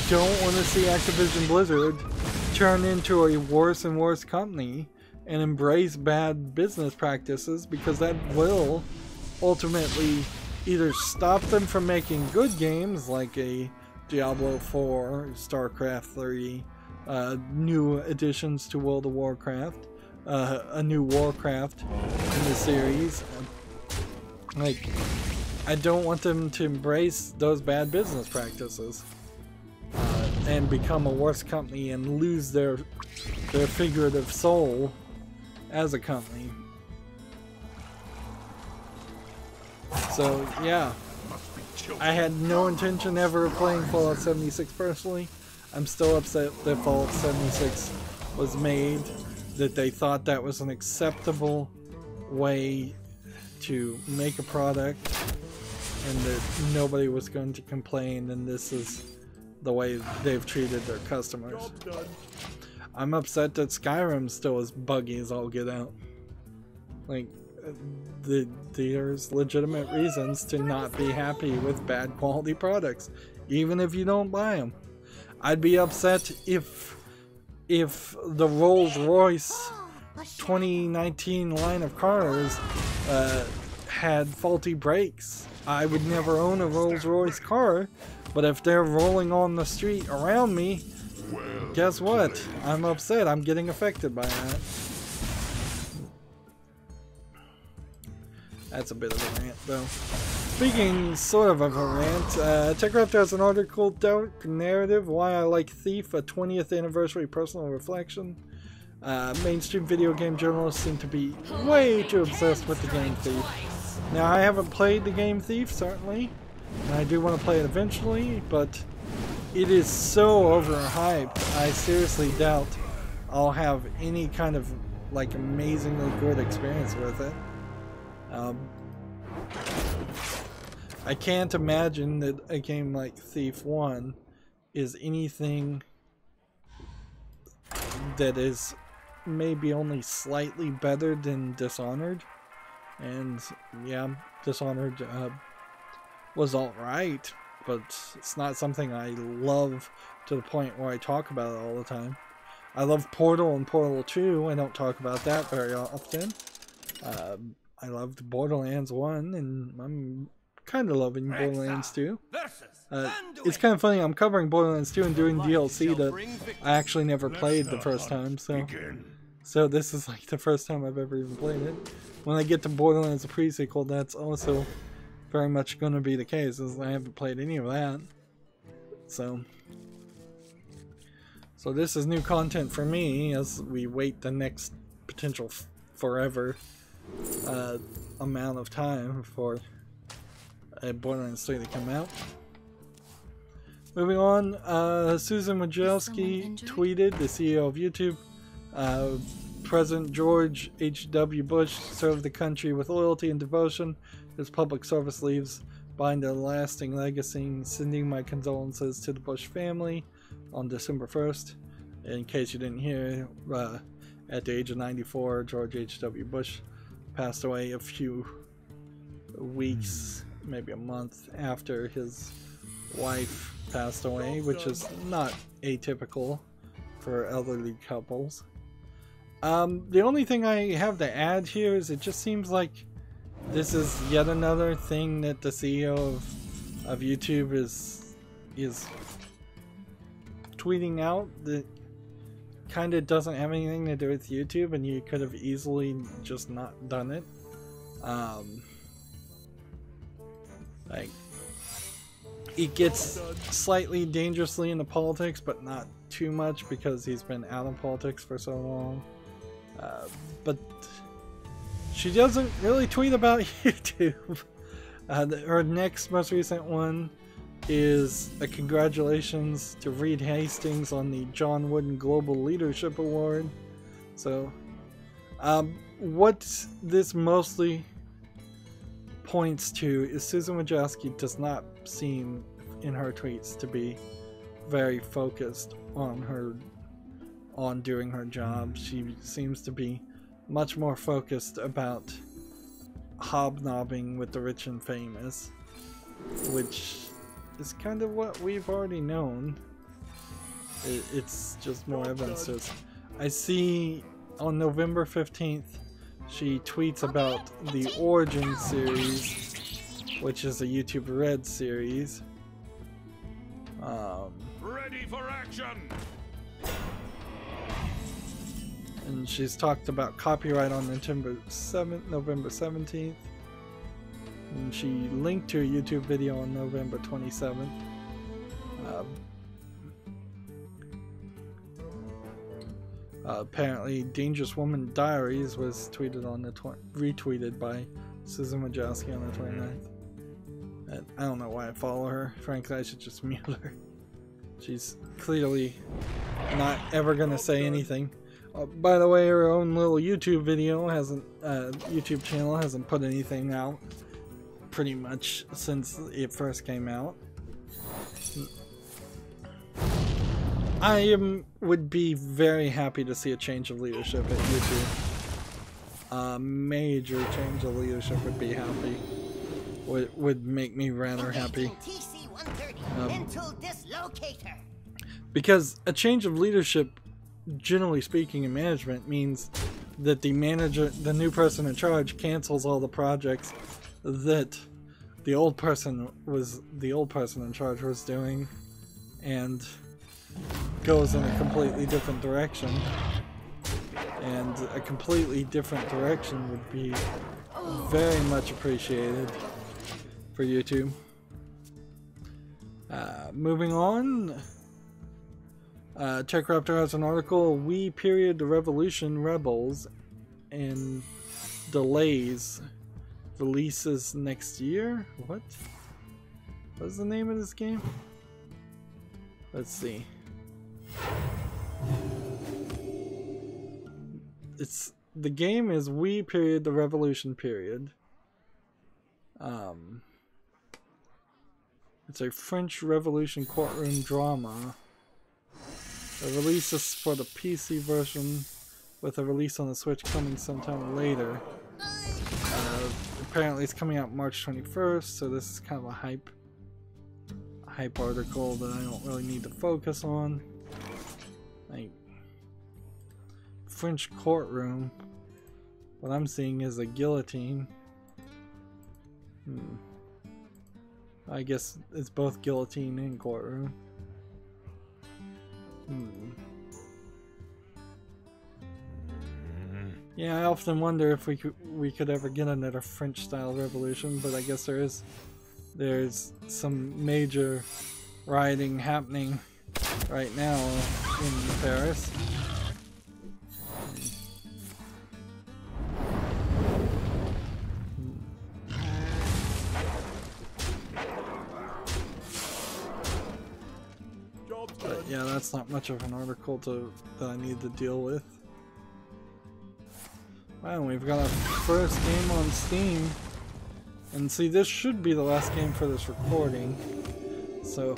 don't want to see Activision Blizzard turn into a worse and worse company and embrace bad business practices, because that will ultimately either stop them from making good games like a Diablo 4, StarCraft 3, new additions to World of Warcraft, a new Warcraft in the series. Like, I don't want them to embrace those bad business practices and become a worse company and lose their figurative soul as a company. So yeah, I had no intention ever of playing Fallout 76 personally. I'm still upset that Fallout 76 was made, that they thought that was an acceptable way to make a product, and that nobody was going to complain, and this is the way they've treated their customers. I'm upset that Skyrim still is buggy as all get out. Like, there's legitimate reasons to not be happy with bad quality products, even if you don't buy them. I'd be upset if the Rolls-Royce 2019 line of cars had faulty brakes. I would never own a Rolls-Royce car, but if they're rolling on the street around me, guess what? I'm upset. I'm getting affected by that. That's a bit of a rant, though. Speaking sort of a rant, TechCraft has an article, Dark Narrative, Why I Like Thief, a 20th Anniversary Personal Reflection. Mainstream video game journalists seem to be way too obsessed with the game Thief. Now, I haven't played the game Thief, certainly, and I do want to play it eventually, but it is so overhyped. I seriously doubt I'll have any kind of like amazingly good experience with it. I can't imagine that a game like Thief 1 is anything that is maybe only slightly better than Dishonored. And yeah, Dishonored was alright, but it's not something I love to the point where I talk about it all the time. I love Portal and Portal 2. I don't talk about that very often. I loved Borderlands 1, and I'm kind of loving Borderlands 2. It's kind of funny, I'm covering Borderlands 2 and doing DLC that I actually never played the first time, so this is like the first time I've ever even played it. When I get to Borderlands the pre-sequel, that's also very much going to be the case, as I haven't played any of that. So this is new content for me as we wait the next potential forever amount of time for Borderlands 3 to come out. Moving on, Susan Wojcicki tweeted, the CEO of YouTube, President George H.W. Bush served the country with loyalty and devotion. His public service leaves behind a lasting legacy. Sending my condolences to the Bush family on December 1st. In case you didn't hear, at the age of 94, George H.W. Bush passed away a few weeks, maybe a month after his wife passed away, which is not atypical for elderly couples. The only thing I have to add here is it just seems like this is yet another thing that the CEO of YouTube is tweeting out that kind of doesn't have anything to do with YouTube, and you could have easily just not done it. Like, it gets slightly dangerously into politics, but not too much because he's been out of politics for so long. But she doesn't really tweet about YouTube. Her next most recent one is a congratulations to Reed Hastings on the John Wooden Global Leadership Award. So, what this mostly points to is Susan Wojcicki does not seem in her tweets to be very focused on doing her job. She seems to be much more focused about hobnobbing with the rich and famous, which is kind of what we've already known. It's just more evidence to us. I see on November 15th she tweets about the Origin series, which is a YouTube Red series. Ready for action. And she's talked about copyright on November 17th. And she linked to a YouTube video on November 27th. Apparently, Dangerous Woman Diaries was tweeted on the retweeted by Susan Wojcicki on the 29th. And I don't know why I follow her. Frankly, I should just mute her. She's clearly not ever gonna say anything. By the way, her own little YouTube video YouTube channel hasn't put anything out pretty much since it first came out. I would be very happy to see a change of leadership at YouTube. A major change of leadership would be happy. Would make me rather happy. Because a change of leadership, generally speaking, in management means that the new person in charge, cancels all the projects that the old person in charge was doing, and goes in a completely different direction. And a completely different direction would be very much appreciated for YouTube. Moving on, TechRaptor has an article, We Period the Revolution Rebels, and delays releases next year? What? What's the name of this game? Let's see. The game is We period the Revolution period. It's a French Revolution courtroom drama. The release is for the PC version, with a release on the Switch coming sometime later. Apparently it's coming out March 21st, so this is kind of a hype article that I don't really need to focus on. Like, French courtroom. What I'm seeing is a guillotine. I guess it's both guillotine and courtroom. Yeah, I often wonder if we could ever get another French style revolution, but I guess there's some major rioting happening right now in Paris. But yeah, that's not much of an article that I need to deal with. Wow, we've got our first game on Steam. And see, this should be the last game for this recording. So,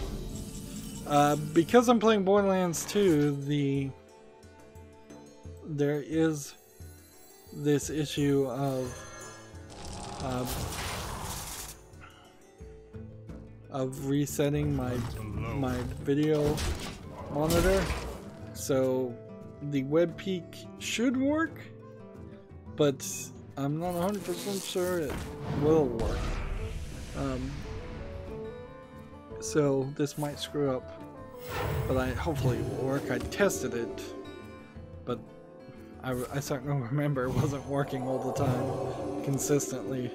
because I'm playing Borderlands 2, there is this issue of resetting my video monitor. So the web peak should work, but I'm not 100% sure it will work. So this might screw up, but hopefully it will work. I tested it, but I certainly remember it wasn't working all the time consistently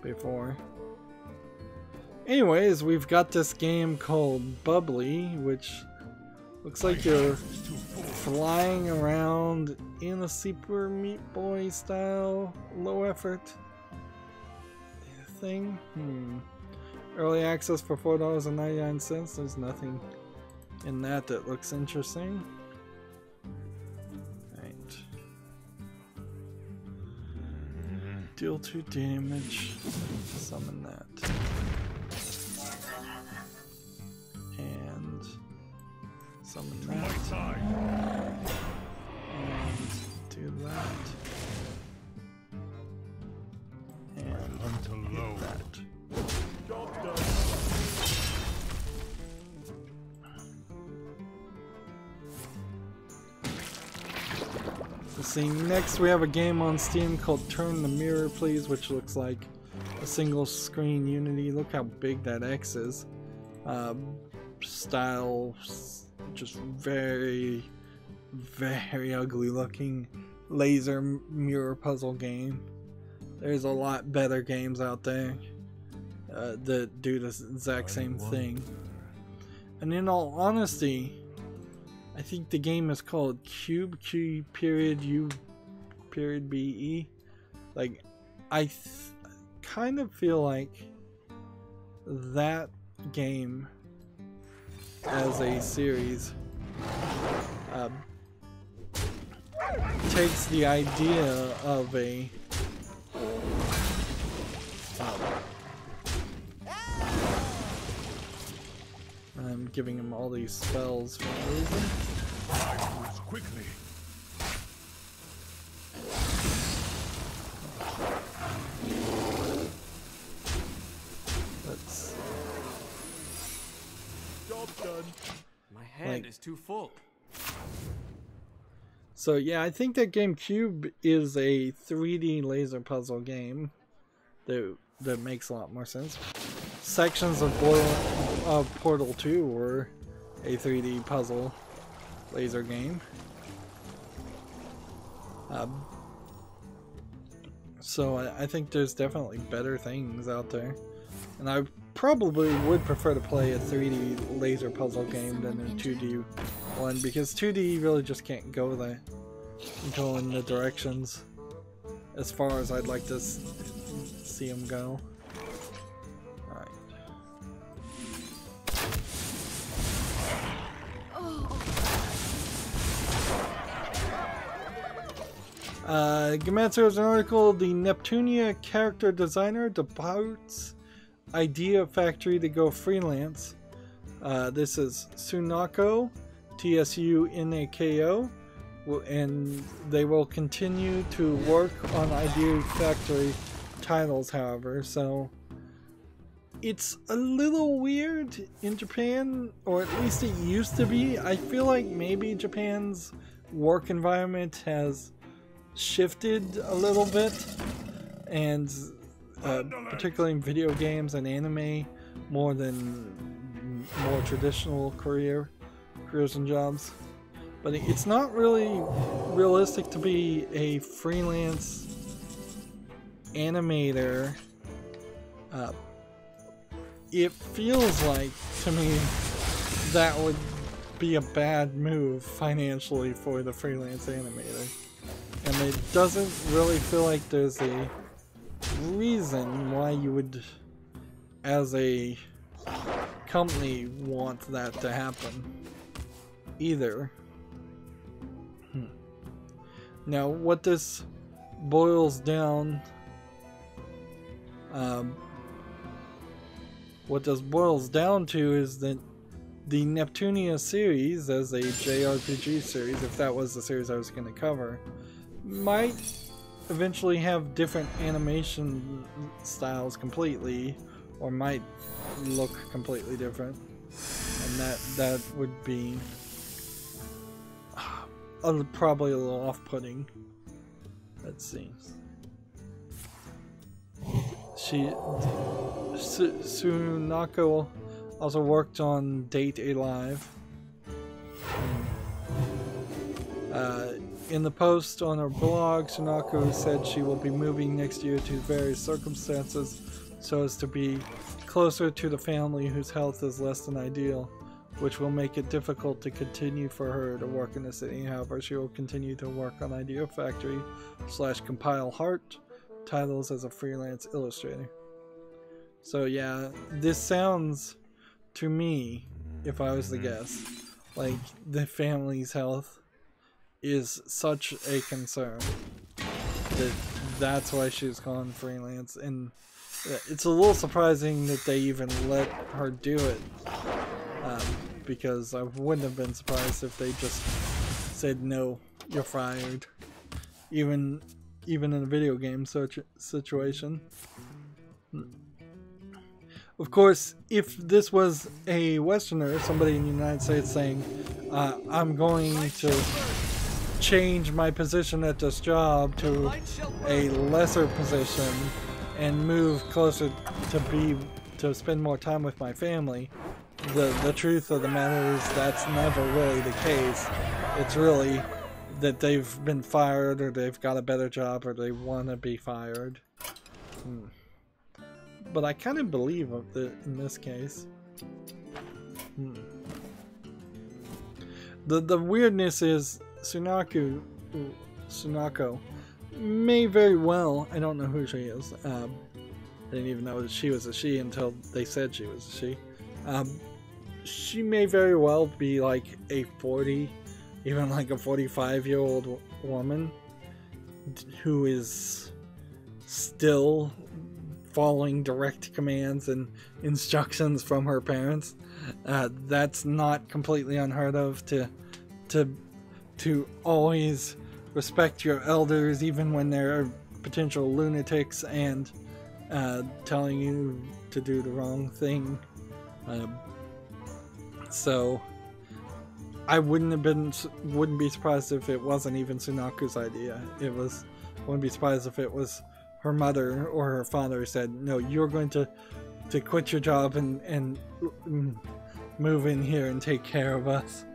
before. Anyways, we've got this game called Bubbly, which looks like you're flying around in a Super Meat Boy style low effort thing. Early access for $4.99. There's nothing in that looks interesting. Right. Deal 2 damage. Summon that. And summon that. And do that. And hit that. Let's see, next we have a game on Steam called Turn the Mirror Please, which looks like a single screen Unity. Look how big that X is. Style, just very, very ugly looking laser mirror puzzle game. There's a lot better games out there that do the exact same thing. And in all honesty, I think the game is called Cube, Q period U period BE. Like, I kind of feel like that game as a series takes the idea of a I'm giving him all these spells for a reason. Quickly. Let's. Job done. My hand is too full. So yeah, I think that game Cube is a 3D laser puzzle game that makes a lot more sense. Sections of Portal 2 were a 3D puzzle laser game. So I think there's definitely better things out there. And I probably would prefer to play a 3D laser puzzle game than a 2D one, because 2D really just can't go in the directions as far as I'd like to see them go. Alright. Gematsu has an article, the Neptunia character designer departs Idea Factory to go freelance. This is Tsunako, Tsunako, and they will continue to work on Idea Factory titles, however, so it's a little weird in Japan, or at least it used to be. I feel like maybe Japan's work environment has shifted a little bit, and particularly in video games and anime, more than more traditional careers and jobs. But it's not really realistic to be a freelance animator. It feels like, to me, that would be a bad move financially for the freelance animator. And it doesn't really feel like there's a reason why you would, as a company, want that to happen either. Now, what this boils down to is that the Neptunia series, as a JRPG series, if that was the series I was going to cover, might eventually have different animation styles completely, or might look completely different, and that would be probably a little off-putting. Let's see. Tsunako also worked on Date A Live. In the post on her blog, Tsunako said she will be moving next year to various circumstances so as to be closer to the family whose health is less than ideal, which will make it difficult to continue for her to work in the city. However, she will continue to work on Idea Factory / Compile Heart titles as a freelance illustrator. So yeah, this sounds to me, if I was to guess, like the family's health is such a concern that's why she's gone freelance, and it's a little surprising that they even let her do it, because I wouldn't have been surprised if they just said no, you're fired, even in a video game situation. Of course, if this was a Westerner, somebody in the United States saying, I'm going to change my position at this job to a lesser position and move closer to spend more time with my family, the truth of the matter is that's never really the case. It's really that they've been fired, or they've got a better job, or they want to be fired. But I kind of believe in this case. The weirdness is Tsunako may very well, I don't know who she is, I didn't even know that she was a she until they said she was a she. She may very well be like a 40, even like a 45-year-old woman who is still following direct commands and instructions from her parents. That's not completely unheard of, to always respect your elders even when they're potential lunatics and telling you to do the wrong thing. So I wouldn't be surprised if it wasn't even Tsunako's idea. Wouldn't be surprised if it was her mother or her father said, no, you're going to quit your job and move in here and take care of us.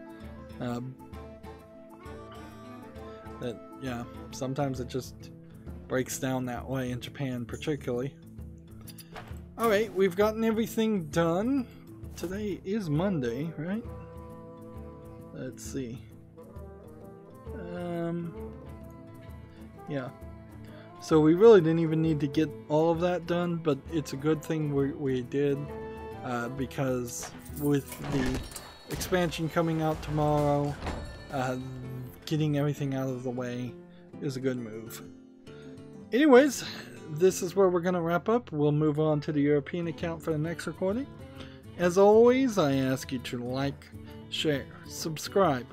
Yeah, sometimes it just breaks down that way in Japan particularly. Alright, we've gotten everything done. Today is Monday, right? Let's see. Yeah. So we really didn't even need to get all of that done, but it's a good thing we did, because with the expansion coming out tomorrow, getting everything out of the way is a good move. Anyways, this is where we're going to wrap up. We'll move on to the European account for the next recording. As always, I ask you to like, share, subscribe,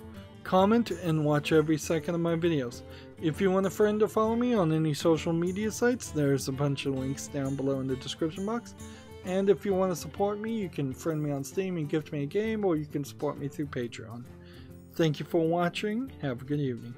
comment, and watch every second of my videos. If you want a friend to follow me on any social media sites, there's a bunch of links down below in the description box. And if you want to support me, you can friend me on Steam and gift me a game, or you can support me through Patreon. Thank you for watching. Have a good evening.